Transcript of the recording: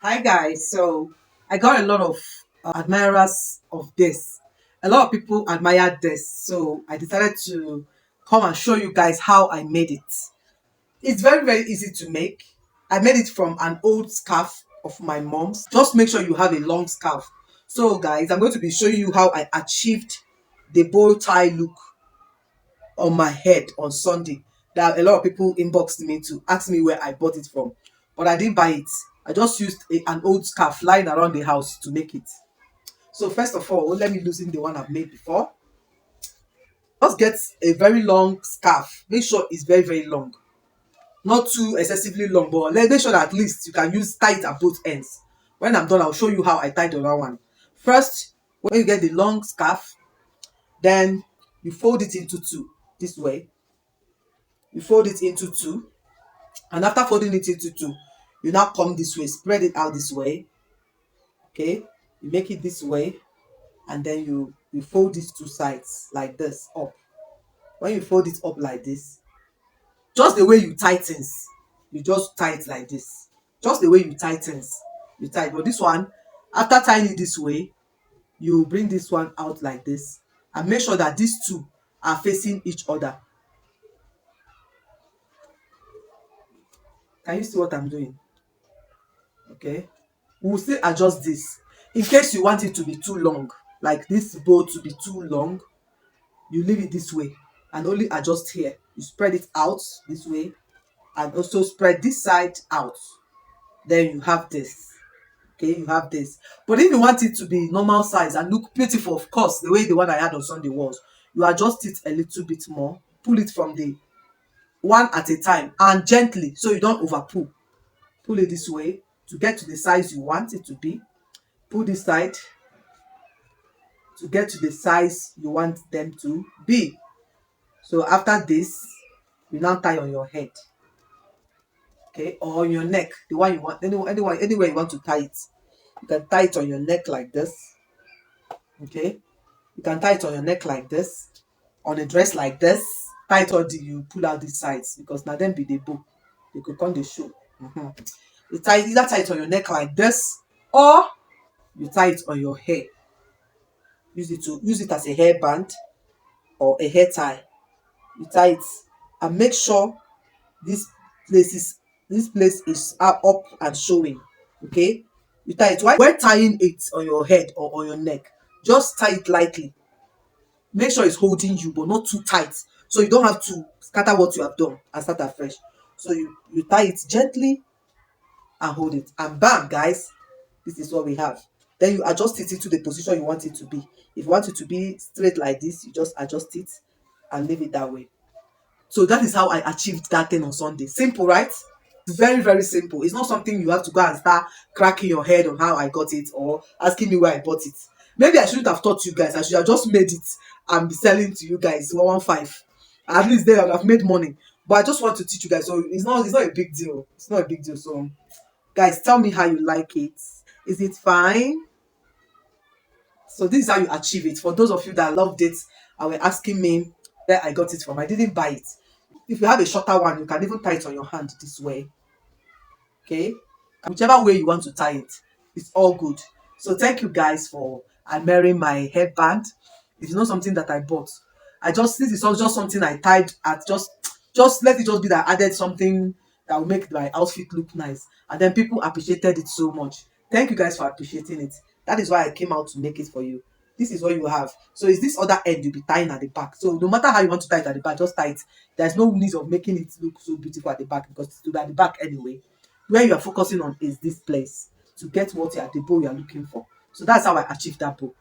Hi guys, so I got a lot of admirers of this. A lot of people admired this, so I decided to come and show you guys how I made it. It's very easy to make. I made it from an old scarf of my mom's. Just make sure you have a long scarf. So guys, I'm going to be showing you how I achieved the bow tie look on my head on Sunday. That a lot of people inboxed me to ask me where I bought it from, but I didn't buy it. I just used an old scarf lying around the house to make it. So first of all, let me loosen the one I've made before. Just get a very long scarf. Make sure it's very long, not too excessively long, but make sure that at least you can use tie it at both ends. When I'm done, I'll show you how I tied the other one. First, when you get the long scarf, then you fold it into two this way. You fold it into two, and after folding it into two, you now come this way, spread it out this way. Okay, you make it this way, and then you fold these two sides like this up. When you fold it up like this, just the way you tightens, you just tie it like this. Just the way you tightens, you tie it. But this one, after tying it this way, you bring this one out like this, and make sure that these two are facing each other. Can you see what I'm doing? Okay, we'll still adjust this in case you want it to be too long, like this bow to be too long. You leave it this way and only adjust here. You spread it out this way and also spread this side out. Then you have this. Okay, you have this. But if you want it to be normal size and look beautiful, of course, the way the one I had on Sunday was, you adjust it a little bit more. Pull it from the one at a time and gently, so you don't over pull. Pull it this way to get to the size you want it to be. Pull this side to get to the size you want them to be. So after this, you now tie on your head, okay, or on your neck, the one you want, anywhere you want to tie it. You can tie it on your neck like this, okay. You can tie it on your neck like this, on a dress like this. Tie it until you pull out these sides because now then be the bow. You could come the show. You either tie it on your neck like this, or you tie it on your hair. Use it as a hairband or a hair tie. You tie it and make sure this this place is up and showing. Okay, you tie it when tying it on your head or on your neck. Just tie it lightly. Make sure it's holding you, but not too tight, so you don't have to scatter what you have done and start afresh. So you tie it gently and hold it, and bam, guys, this is what we have. Then you adjust it into the position you want it to be. If you want it to be straight like this, you just adjust it and leave it that way. So that is how I achieved that thing on Sunday. Simple, right? Very simple. It's not something you have to go and start cracking your head on how I got it or asking me where I bought it. Maybe I shouldn't have taught you guys. I should have just made it and be selling to you guys 115. At least then I would have made money. But I just want to teach you guys. So it's not a big deal. It's not a big deal. So guys, tell me how you like it. Is it fine? So this is how you achieve it. For those of you that loved it and were asking me where I got it from, I didn't buy it. If you have a shorter one, you can even tie it on your hand this way. Okay, whichever way you want to tie it, it's all good. So thank you guys for admiring my headband. It's not something that I bought. This is just something I tied at just let it just be that I added something that will make my outfit look nice, and then people appreciated it so much. Thank you guys for appreciating it. That is why I came out to make it for you. This is what you have. So is this other end you'll be tying at the back. So no matter how you want to tie it at the back, just tie it. There's no need of making it look so beautiful at the back because it's at the back anyway. Where you are focusing on is this place to get what you are the bow you are looking for. So that's how I achieved that bow.